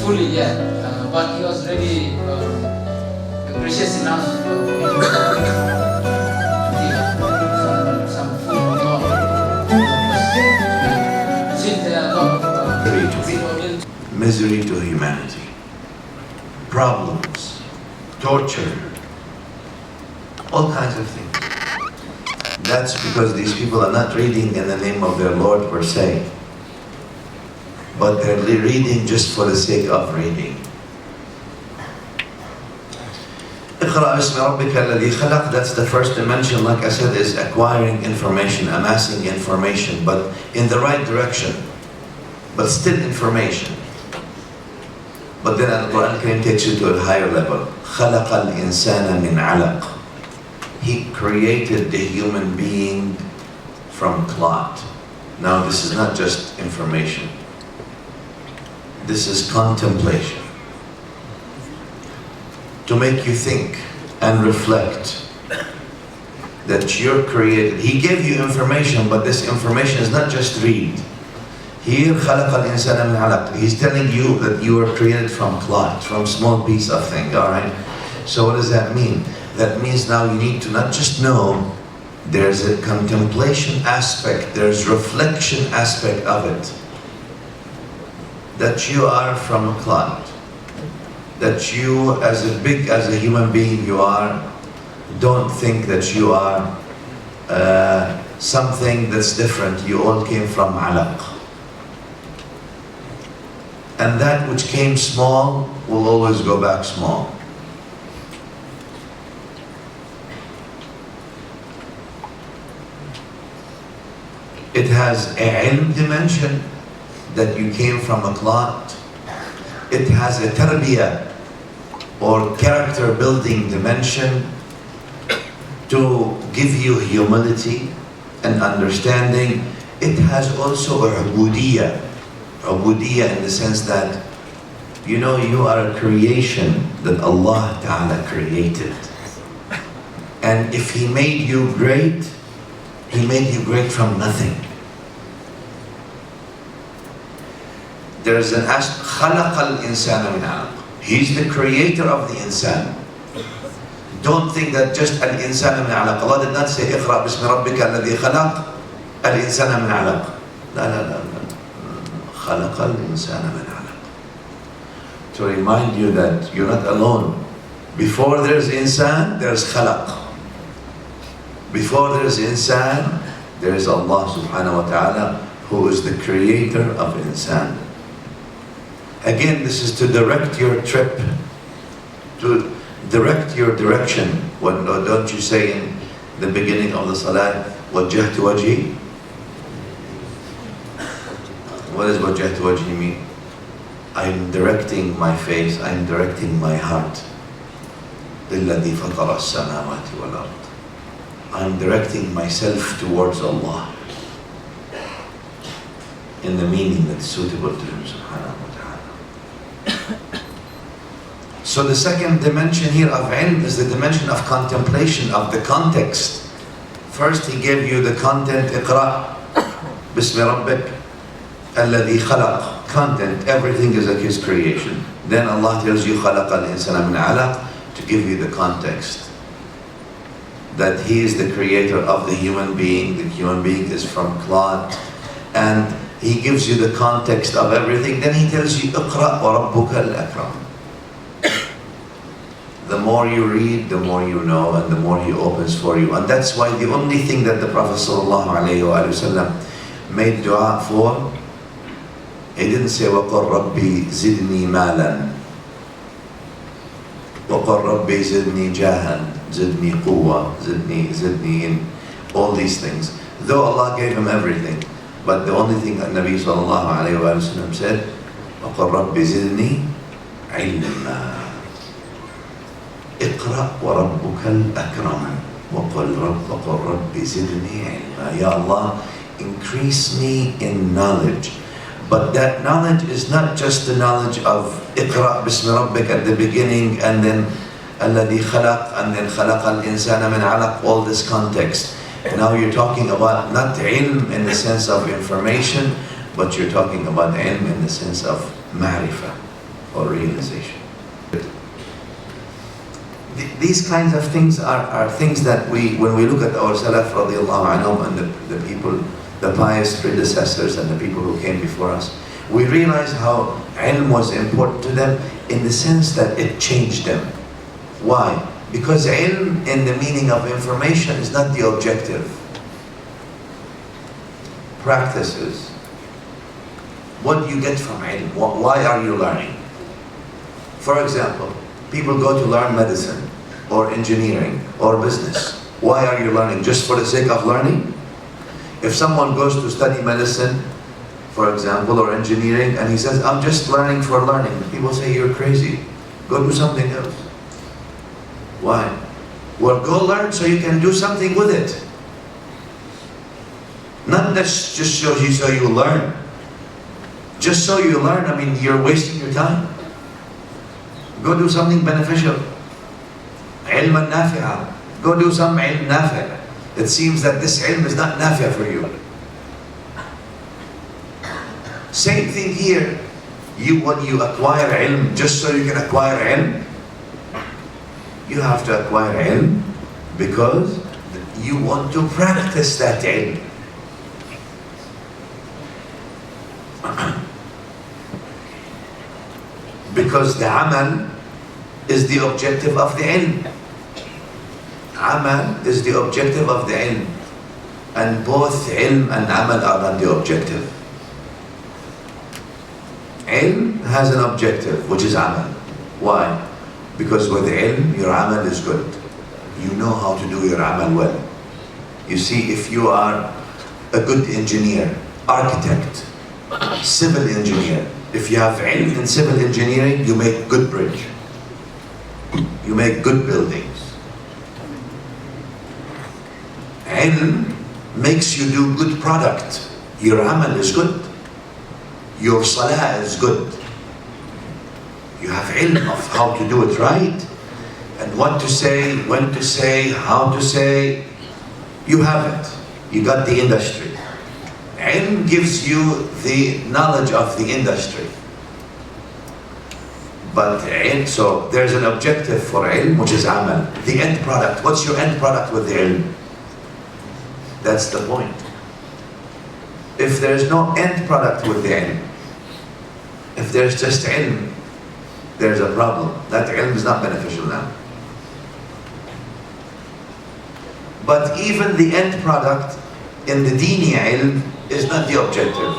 fully yet, but he was really gracious enough for me to give some food or since there are a lot of misery to humanity, problems, torture, all kinds of things. That's because these people are not reading in the name of their Lord per se, but they're reading just for the sake of reading. اقرأ باسم ربك الذي خلق, that's the first dimension, like I said, is acquiring information, amassing information, but in the right direction, but still information. But then Al-Quran Kareem takes you to a higher level. خلق الإنسان من علق. He created the human being from clot. Now this is not just information. This is contemplation. To make you think and reflect that you're created. He gave you information, but this information is not just read. Here, خلق الإنسان من علق. He's telling you that you were created from clot, from small piece of thing, all right? So what does that mean? That means now you need to not just know, there's a contemplation aspect, there's reflection aspect of it. That you are from a clot. That you, as big as a human being you are, don't think that you are something that's different. You all came from alaq. And that which came small will always go back small. It has a ilm dimension, that you came from a clot. It has a tarbiyah, or character building dimension, to give you humility and understanding. It has also a ubudiyah. Ubudiyah in the sense that, you know, you are a creation that Allah Ta'ala created. And if He made you great, He made you great from nothing. There's an aspect, خَلَقَ الْإِنسَانَ مِنْ عَلَقٍ. He's the creator of the insan. Don't think that just al-insan min alaq. Allah did not say اقرأ باسم ربك الذي خلق الإنسان من علق. لا. خلق الإنسان من علق. To remind you that you're not alone. Before there's insan, there's khalaq. Before there's insan, there is Allah subhanahu wa ta'ala, who is the creator of insan. Again, this is to direct your trip, to direct your direction. When, don't you say in the beginning of the salat, وَجَّهْتُ وَجْهِي? What does وَجَّهْتُ وَجْهِي mean? I'm directing my face, I'm directing my heart. لِلَّذِي فَطَرَ السَّمَاوَاتِ وَالْأَرْضِ. I'm directing myself towards Allah in the meaning that's suitable to Him subhanahu wa ta'ala. So the second dimension here of ilm is the dimension of contemplation, of the context. First He gave you the content, اقرأ باسم ربك الذي خلق. Content, everything is like His creation. Then Allah tells you خلق الإنسان من علق, to give you the context. That He is the creator of the human being is from clot, and He gives you the context of everything. Then He tells you اقرأ وربك الأكرم. The more you read, the more you know, and the more He opens for you. And that's why the only thing that the Prophet ﷺ made dua for, he didn't say وَقَلْ رَبِّي زِدْنِي مَالًا, وَقَلْ رَبِّي زِدْنِي جَاهًا, زِدْنِي قُوَّةً, زِدْنِي in all these things. Though Allah gave him everything, but the only thing that Nabi ﷺ said, وَقَلْ رَبِّي زِدْنِي عِلْمًا. اقرأ وربك الأكرم وقل رب زدني علما. Ya Allah, increase me in knowledge. But that knowledge is not just the knowledge of اقرأ باسم ربك at the beginning, and then الذي خلق, and then خلق الإنسان من علق, all this context. Now you're talking about not ilm in the sense of information, but you're talking about ilm in the sense of ma'rifah. or realization. These kinds of things are things that when we look at our Salaf radiallahu anhum and the people, the pious predecessors and the people who came before us, we realize how ilm was important to them in the sense that it changed them. Why? Because ilm in the meaning of information is not the objective. Practices. What do you get from ilm? Why are you learning? For example, people go to learn medicine or engineering or business. Why are you learning? Just for the sake of learning? If someone goes to study medicine, for example, or engineering, and he says, I'm just learning for learning, people say, you're crazy. Go do something else. Why? Well, go learn so you can do something with it. Not just so you learn. Just so you learn, I mean, you're wasting your time. Go do something beneficial. Ilman nafi'a. Go do some ilm nafi'. It seems that this ilm is not nafi' for you. Same thing here. When you acquire ilm just so you can acquire ilm, you have to acquire ilm because you want to practice that ilm. Because the amal is the objective of the ilm. Amal is the objective of the ilm. And both ilm and amal are not the objective. Ilm has an objective, which is amal. Why? Because with ilm, your amal is good. You know how to do your amal well. You see, if you are a good engineer, architect, civil engineer, if you have ilm in civil engineering, you make good bridge. You make good buildings. Ilm makes you do good product. Your amal is good. Your salah is good. You have ilm of how to do it right, and what to say, when to say, how to say. You have it. You got the industry. Ilm gives you the knowledge of the industry. But so there's an objective for ilm, which is amal. The end product. What's your end product with the ilm? That's the point. If there's no end product with the ilm, if there's just ilm, there's a problem. That ilm is not beneficial now. But even the end product in the dini ilm is not the objective.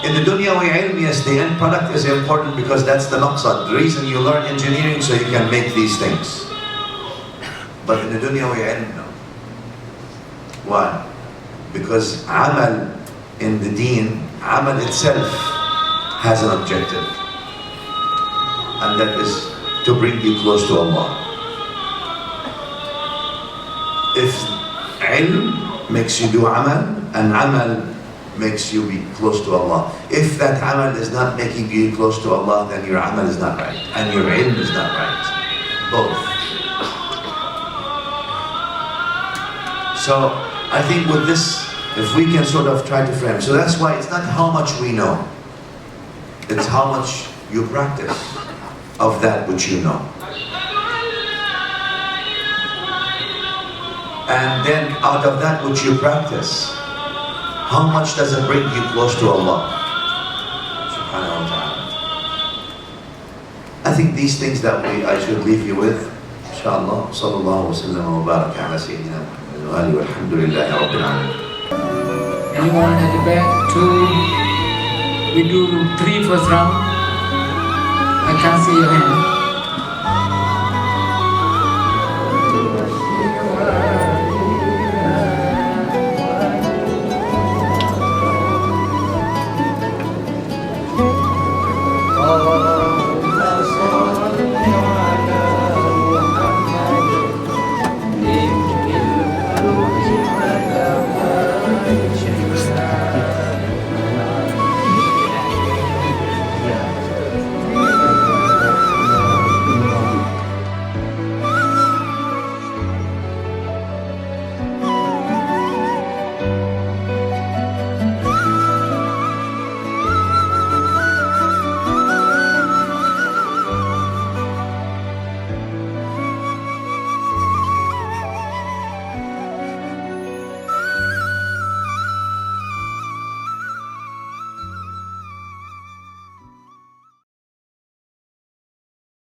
In the dunyawi ilm, yes, the end product is important because that's the maqsad. The reason you learn engineering so you can make these things. But in the dunyawi ilm, no. Why? Because amal in the deen, amal itself has an objective. And that is to bring you close to Allah. If ilm makes you do amal, and amal makes you be close to Allah. If that amal is not making you close to Allah, then your amal is not right. And your ilm is not right. Both. So, I think with this, if we can sort of try to frame, so that's why it's not how much we know, it's how much you practice of that which you know. And then out of that which you practice, how much does it bring you close to Allah? Subhanahu wa ta'ala. I think these things that I should leave you with, inshallah, sallallahu wa sallam wa baraka ala sayyidina Muhammad wa alihi walhamdulillahi rabbil alamin. Anyone at the back? 2. We do 3 first round. I can't see your hand.